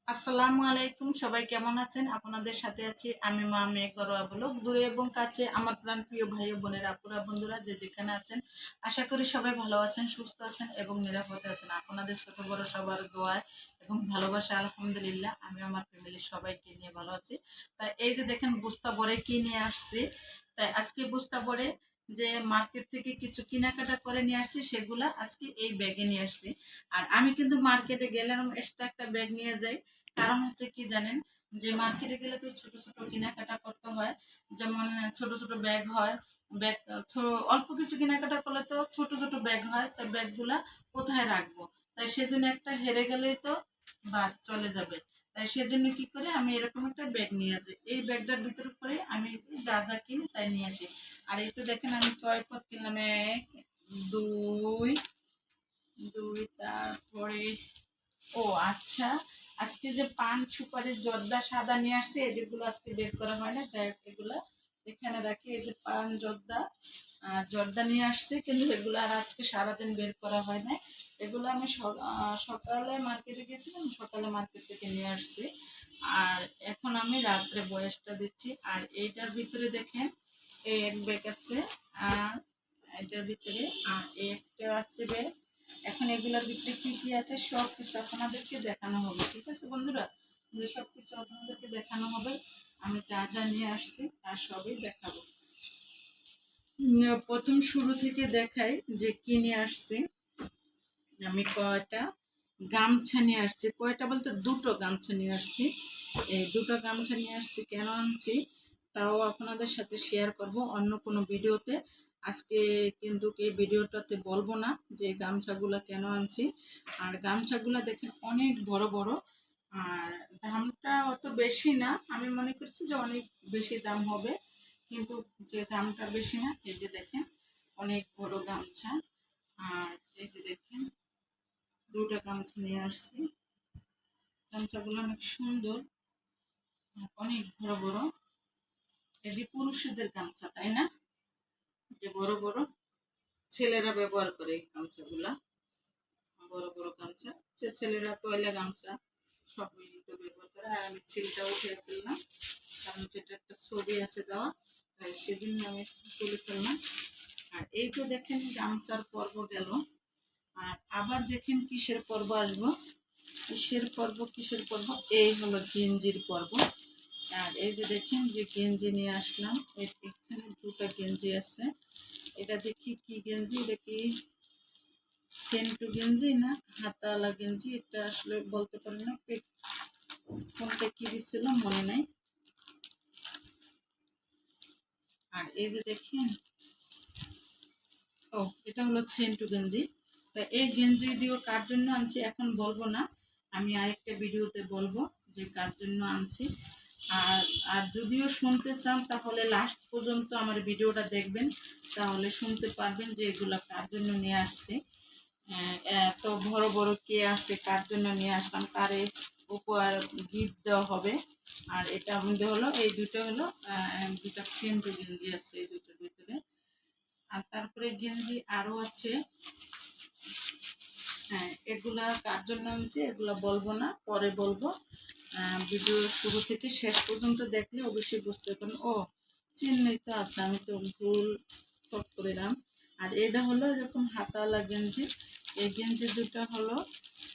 আসসালামু আলাইকুম, সবাই কেমন আছেন? আপনাদের সাথে আছি আমি মা মেয়ে ঘরোয়া ব্লগ। দূরে এবং কাছে আমার প্রাণ প্রিয় ভাই ও বোনেরা, আপুরা, বন্ধুরা যে যেখানে আছেন, আশা করি সবাই ভালো আছেন, সুস্থ আছেন এবং নিরাপদে আছেন। আপনাদের ছোট বড় সবার দোয়ায় এবং ভালোবাসা আলহামদুলিল্লাহ আমি আমার ফ্যামিলির সবাইকে নিয়ে ভালো আছি। তাই এই যে দেখেন বস্তা ভরে কি নিয়ে আসছি। তাই আজকে বস্তা ভরে যে মার্কেট থেকে কিছু কেনাকাটা করে নিয়ে আসছি, সেগুলা আজকে এই ব্যাগে নিয়ে আসছি। আর আমি কিন্তু মার্কেটে গেলাম এক্সট্রা একটা ব্যাগ নিয়ে যাই। কারণ হচ্ছে কি জানেন, যে মার্কেটে গেলে তো ছোট ছোট কেনাকাটা করতে হয়। যেমন ছোট ছোট ব্যাগ হয়, ব্যাগ অল্প কিছু কেনাকাটা করলে তো ছোট ছোট ব্যাগ হয়, তাই ব্যাগগুলা কোথায় রাখবো? তাই সেজন্য একটা হেরে গেলেই তো বাস চলে যাবে। তাই সেজন্য কি করে আমি এরকম একটা ব্যাগ নিয়ে যাই। এই ব্যাগটার ভিতরে করে আমি যা যা কিনি তাই নিয়ে আসি। আর এই তো দেখেন আমি কয় পথ কিনলাম, এক, দুই, তারপরে, ও আচ্ছা, আজকে যে পান সুপারির জর্দা সাদা নিয়ে আসছে, এগুলো আজকে বের করা হয় না, যাই হোক এগুলো এখানে রাখি। এই যে পান জর্দা আর জর্দা নিয়ে আসছে, কিন্তু এগুলো আর আজকে সারাদিন বের করা হয় না। এগুলো আমি সকালে মার্কেটে গেছিলাম, সকালে মার্কেট থেকে নিয়ে আসছি। আর এখন আমি রাত্রে বয়সটা দিচ্ছি। আর এইটার ভিতরে দেখেন এই এক ব্যাগ আছে, আর এটার ভিতরে আর একটা আছে ব্যাগ। এখন এগুলোর ভিতরে কি কি আছে সব কিছু আপনাদেরকে দেখানো হবে, ঠিক আছে বন্ধুরা? যে সব কিছু আপনাদেরকে দেখানো হবে, আমি যা যা নিয়ে আসছি তার সবই দেখাবো। প্রথম শুরু থেকে দেখাই যে কি নিয়ে আসছি। আমি কয়টা গামছা নিয়ে আসছি, কয়টা বলতে দুটো গামছা নিয়ে আসছি। এই দুটো গামছা নিয়ে আসছি, কেন আনছি তাও আপনাদের সাথে শেয়ার করব অন্য কোনো ভিডিওতে। আজকে কিন্তু এই ভিডিওটাতে বলবো না যে গামছাগুলো কেন আনছি। আর গামছাগুলো দেখেন অনেক বড় বড়, আর দামটা অত বেশি না। আমি মনে করছি যে অনেক বেশি দাম হবে, কিন্তু যে দামটা বেশি না। এই যে দেখেন অনেক বড় গামছা। আর এই যে দেখেন দুটো গামছা নিয়ে আসছি। গামছাগুলো অনেক সুন্দর, অনেক বড় বড়। এটি পুরুষদের গামছা, তাই না? যে বড় বড় ছেলেরা ব্যবহার করে এই গামছাগুলা, বড় বড় গামছা। সে ছেলেরা পয়লা গামছা সবই তো ব্যবহার করে। আর আমি ছেলেটা উঠে ফেললাম, কারণ যেটা একটা ছবি আছে দেওয়া, তাই সেদিন আমি তুলে ফেললাম। আর এই তো দেখেন গামছার পর্ব গেল। আর আবার দেখেন কিসের পর্ব আসবো, কিসের পর্ব, এই হলো গেঞ্জির পর্ব। আর এই যে দেখেন যে গেঞ্জি নিয়ে আসলাম, এখানে দুটো গেঞ্জি আছে। এটা দেখি কি গেঞ্জি, এটা কি সেন্টু গেঞ্জি না হাতাওয়ালা গেঞ্জি, এটা আসলে বলতে পারি না। কোনটা কি দিচ্ছিল মনে নাই। আর এই যে দেখেন, ও এটা হলো সেন্টু গেঞ্জি। তা এই গেঞ্জি দিও কার জন্য আনছি এখন বলবো না, আমি আরেকটা ভিডিওতে বলবো যে কার জন্য আনছি। আর আর যদিও শুনতে চান তাহলে লাস্ট পর্যন্ত আমার ভিডিওটা দেখবেন, তাহলে শুনতে পারবেন যে এগুলো কার জন্য নিয়ে আসছি। এত বড় বড় কে আছে, কার জন্য নিয়ে আসলাম, কারে উপহার গিফট দেওয়া হবে। আর এটা মধ্যে হলো এই দুটো হলো দুটা সেন্টু গেঞ্জি আছে এই দুটোর ভিতরে। আর তারপরে গেঞ্জি আরো আছে। হ্যাঁ, এগুলা কার জন্য আনছি এগুলা বলবো না, পরে বলবো। ভিডিও শুরু থেকে শেষ পর্যন্ত দেখলে অবশ্যই বুঝতে পারেন। ও চিহ্নিত তো আছে, আমি তো ভুল থট করলাম। আর এটা হলো এরকম হাতাওয়ালা গেঞ্জি। এই গেঞ্জি দুটো হলো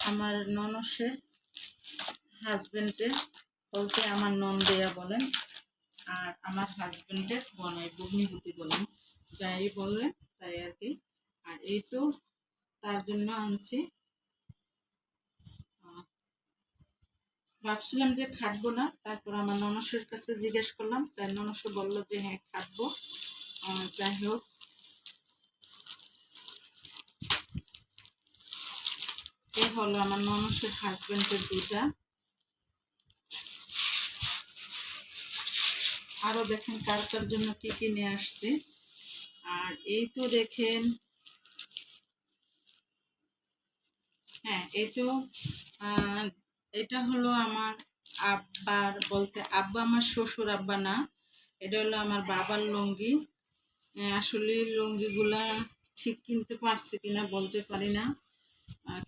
আমার ননসের হাজবেন্ডের, বলতে আমার নন্দেয়া বলেন, আর আমার হাজবেন্ডের বনাই ভগ্নিপতি বলেন, যাই বললেন তাই আর কি। আর এই তো তার জন্য আনছি। ভাবছিলাম যে খাটবো না, তারপর আমার ননসের কাছে জিজ্ঞেস করলাম, তাই ননস বললো যে হ্যাঁ খাটবো। যাই হোক, এই হলো আমার ননসের হাজবেন্ডের দুইটা। আরো দেখেন কার কার জন্য কি কি নিয়ে আসছি। আর এই তো দেখেন, হ্যাঁ এই তো আহ, এটা হলো আমার আব্বার, বলতে আব্বা আমার শ্বশুর আব্বা না, এটা হলো আমার বাবার লুঙ্গি। আসলে লুঙ্গিগুলা ঠিক কিনতে পারছি কিনা বলতে পারি না।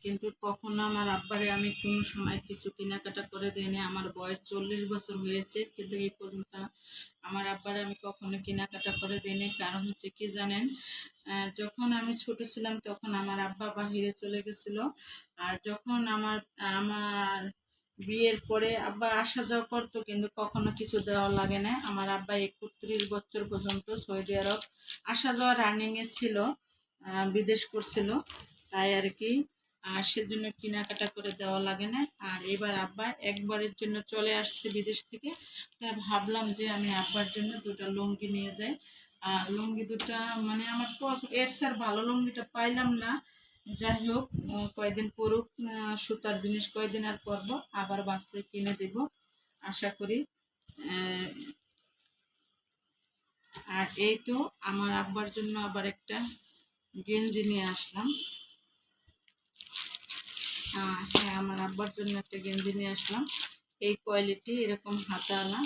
কিন্তু কখনো আমার আব্বারে আমি কোনো সময় কিছু কেনাকাটা করে দিইনি। আমার বয়স 40 বছর হয়েছে, কিন্তু এই পর্যন্ত আমার আব্বারে আমি কখনো কেনাকাটা করে দিইনি। কারণ হচ্ছে কি জানেন, যখন আমি ছোট ছিলাম তখন আমার আব্বা বাহিরে চলে গেছিল। আর যখন আমার আমার বিয়ের পরে আব্বা আসা যাওয়া করতো, কিন্তু কখনো কিছু দেওয়া লাগে না। আমার আব্বা 31 বছর পর্যন্ত সৌদি আরব আসা যাওয়া রানিংয়ে ছিল, বিদেশ করছিল, তাই আর কি। আর সেজন্য কেনাকাটা করে দেওয়া লাগে না। আর এবার আব্বা একবারের জন্য চলে আসছে বিদেশ থেকে, তাই ভাবলাম যে আমি আব্বার জন্য দুটো লুঙ্গি নিয়ে যাই। আর লুঙ্গি দুটা মানে আমার এর স্যার ভালো লুঙ্গিটা পাইলাম না। যাই হোক, কয়দিন পরুক, সুতার জিনিস কয়দিন আর পরবো, আবার বাঁচলে কিনে দেব আশা করি। আর এই তো আমার আব্বার জন্য আবার একটা গেঞ্জি নিয়ে আসলাম। হ্যাঁ, আমার আব্বার জন্য একটা গেঞ্জি নিয়ে আসলাম, এই কোয়ালিটি, এরকম হাতাওয়ালা।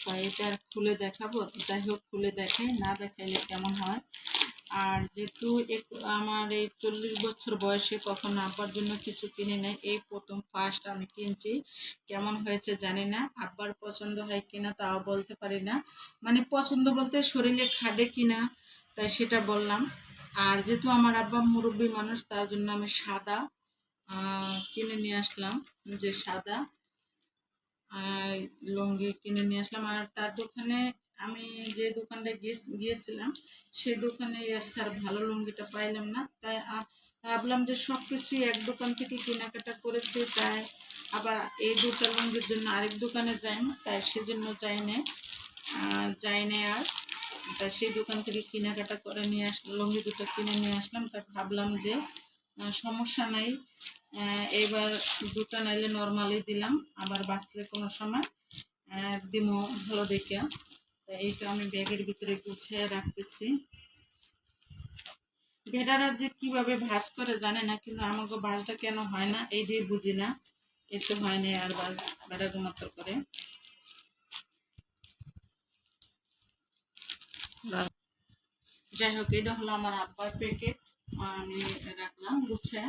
তো এটা আর খুলে দেখাবো, যাই হোক খুলে দেখাই, না দেখাইলে কেমন হয়। আর যেহেতু আমার এই 40 বছর বয়সে কখনো আব্বার জন্য কিছু কিনে নেই, এই প্রথম ফার্স্ট আমি কিনছি। কেমন হয়েছে জানি না, আব্বার পছন্দ হয় কিনা তাও বলতে পারি না। মানে পছন্দ বলতে শরীরে খাটে কিনা, তাই সেটা বললাম। আর যেহেতু আমার আব্বা মুরব্বী মানুষ, তার জন্য আমি সাদা কিনে নিয়ে আসলাম, যে সাদা লুঙ্গি কিনে নিয়ে আসলাম। আর তার দোকানে, আমি যে দোকানটা গিয়েছিলাম সেই দোকানে আর স্যার ভালো লুঙ্গিটা পাইলাম না, তাই ভাবলাম যে সব কিছুই এক দোকান থেকে কেনাকাটা করেছি, তাই আবার এই দুটো লুঙ্গির জন্য আরেক দোকানে যাই, তাই সেজন্য যাই না আর। তাই সেই দোকান থেকে কেনাকাটা করে নিয়ে আসলাম, লুঙ্গি দুটো কিনে নিয়ে আসলাম। তাই ভাবলাম যে সমস্যা নাই, এবার দুটো নাইলে নর্মালি দিলাম, আবার বাঁচলে কোনো সময় দিমো ভালো দেখে। তাই এইটা আমি ব্যাগের ভিতরে গুছিয়ে রাখতেছি। ভেড়ারা যে কিভাবে ভাঁজ করে জানে না, কিন্তু আমাকে বাসটা কেন হয় না এইটাই বুঝি না। এই তো হয় না আর বাস, ভেড়া ঘুমাত্র করে। যাই হোক, এটা হলো আমার আব্বার প্যাকেট, আমি রাখলাম গুছে।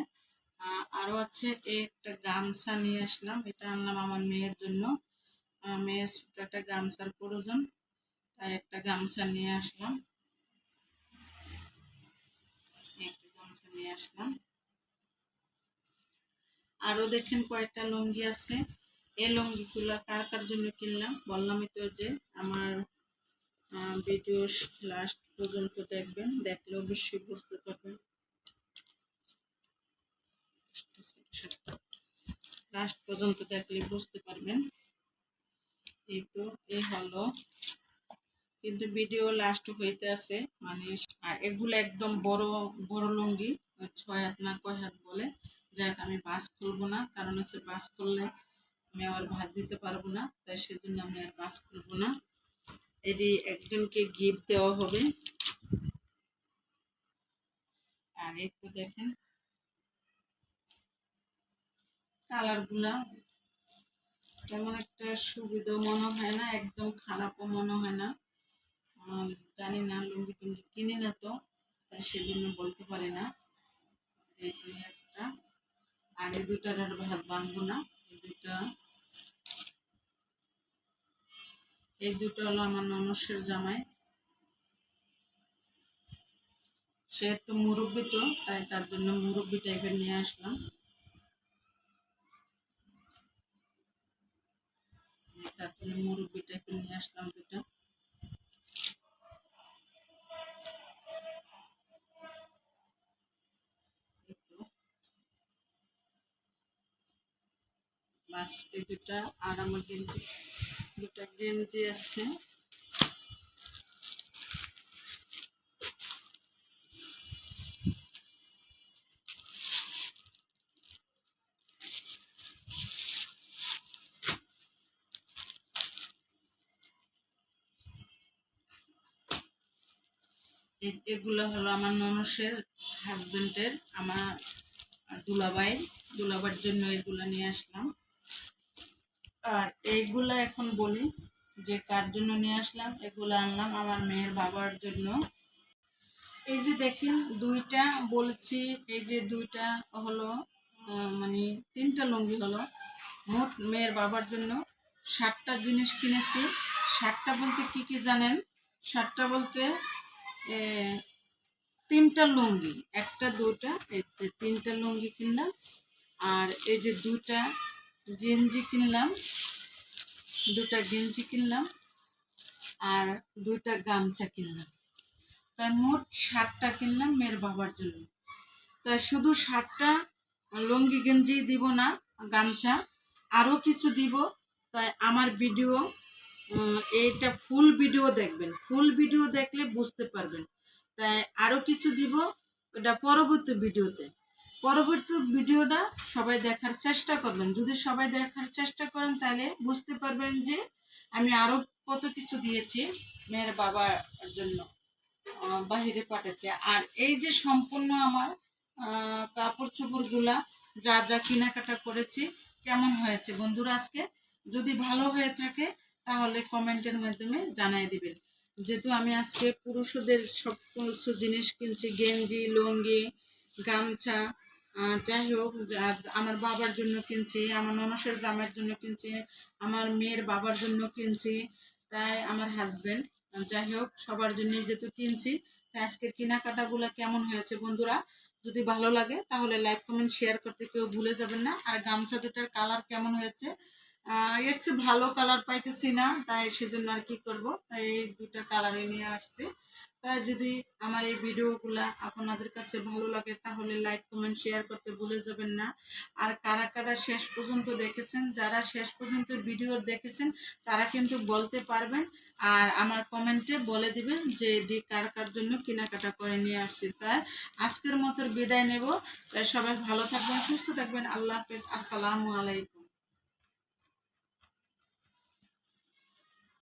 আরও আছে, একটা গামছা নিয়ে আসলাম, এটা আনলাম আমার মেয়ের জন্য। মেয়ের ছোট একটা গামছার প্রয়োজন, তাই একটা গামছা নিয়ে আসলাম, একটা গামছা নিয়ে আসলাম। আরও দেখেন কয়েকটা লুঙ্গি আছে। এই লুঙ্গিগুলো কার কার জন্য কিনলাম বললামই তো, যে আমার ভিডিও লাস্ট পর্যন্ত দেখবেন, দেখলে অবশ্যই বুঝতে পারবেন। লাস্ট পর্যন্ত দেখলে বুঝতে পারবেন। এই তো, এই হলো, কিন্তু ভিডিও লাস্ট হইতে আছে মানে। আর এগুলো একদম বড় বড় লুঙ্গি, 6 হাত না কয় হাত বলে। যাক, আমি বাস খুলবো না, কারণ হচ্ছে বাস করলে আমি আবার ভাত দিতে পারবো না, তাই সেজন্য আমি আর বাস খুলবো না। এটি একজনকে গিফট দেওয়া হবে। আর এই তো দেখেন কালারগুলা, তেমন একটা সুবিধা মনে হয় না, একদম খারাপও মনে হয় না। জানি না, লুঙ্গি টুঙ্গি কিনি না তো, তাই সেজন্য বলতে পারি না। এই তো একটা, আর এই দুটার আর ভাত বানবো না। এই দুটো হলো আমার ননসের জামাই, সে একটু মুরব্বি তো, তাই তার জন্য মুরব্বি টাইপের নিয়ে আসলাম। তার জন্য মুরব্বি টাইপের নিয়ে আসলাম দুটা। বাস এই দুটা। আর আমার গেঞ্জি, দুটা গেঞ্জি আছে। এগুলো হলো আমার ননসের হাজবেন্ডের, আমার দুলাভাইয়ের জন্য এগুলো নিয়ে আসলাম। আর এইগুলা এখন বলি যে কার জন্য নিয়ে আসলাম। এগুলো আনলাম আমার মেয়ের বাবার জন্য। এই যে দেখেন দুইটা বলছি, এই যে দুইটা হলো মানে 3টা লুঙ্গি হলো। মোট মেয়ের বাবার জন্য 7টা জিনিস কিনেছি। 7টা বলতে কি কি জানেন? 7টা বলতে 3টা লুঙ্গি, একটা দুটা, এই 3টা লুঙ্গি কিনলাম। আর এই যে দুটা গেঞ্জি কিনলাম, আর দুইটা গামছা কিনলাম। তাই মোট 7টা কিনলাম মেয়ের বাবার জন্য। তাই শুধু 7টা লুঙ্গি গেঞ্জি দিব না, গামছা আরও কিছু দিব। তাই আমার ভিডিও এইটা ফুল ভিডিও দেখবেন, ফুল ভিডিও দেখলে বুঝতে পারবেন। তাই আরও কিছু দিব, এটা পরবর্তী ভিডিওতে। পরবর্তী ভিডিওটা সবাই দেখার চেষ্টা করবেন। যদি সবাই দেখার চেষ্টা করেন তাহলে বুঝতে পারবেন যে আমি আরও কত কিছু দিয়েছি মেয়ের বাবার জন্য, বাহিরে পাঠাচ্ছে। আর এই যে সম্পূর্ণ আমার কাপড় চোপড়গুলা যা যা কেনাকাটা করেছি কেমন হয়েছে বন্ধুরা, আজকে যদি ভালো হয়ে থাকে তাহলে কমেন্টের মাধ্যমে জানাই দিবেন। যেহেতু আমি আজকে পুরুষদের সব কিছু জিনিস কিনছি, গেঞ্জি, লুঙ্গি, গামছা, যাই হোক, আমার বাবার জন্য কিনছি, আমার ননসের জামাইয়ের জন্য কিনছি, আমার মেয়ের বাবার জন্য কিনছি, তাই আমার হাজবেন্ড, যাই হোক সবার জন্য যেহেতু কিনছি। তাই আজকের কেনাকাটাগুলো কেমন হয়েছে বন্ধুরা, যদি ভালো লাগে তাহলে লাইক কমেন্ট শেয়ার করতে কেউ ভুলে যাবেন না। আর গামছা দুটার কালার কেমন হয়েছে, এর চেয়ে ভালো কালার পাইতেছি না, তাই সেজন্য আর কি করব, তাই এই দুটা কালারে নিয়ে আসছি। তাই যদি আমার এই ভিডিওগুলা আপনাদের কাছে ভালো লাগে তাহলে লাইক কমেন্ট শেয়ার করতে ভুলে যাবেন না। আর কারা কারা শেষ পর্যন্ত দেখেছেন, যারা শেষ পর্যন্ত ভিডিও দেখেছেন তারা কিন্তু বলতে পারবেন, আর আমার কমেন্টে বলে দিবেন যে এটি কার কার জন্য কেনাকাটা করে নিয়ে আসছি। তাই আজকের মতো বিদায় নেব। তাই সবাই ভালো থাকবেন, সুস্থ থাকবেন। আল্লাহ হাফেজ, আসসালামু আলাইকুম।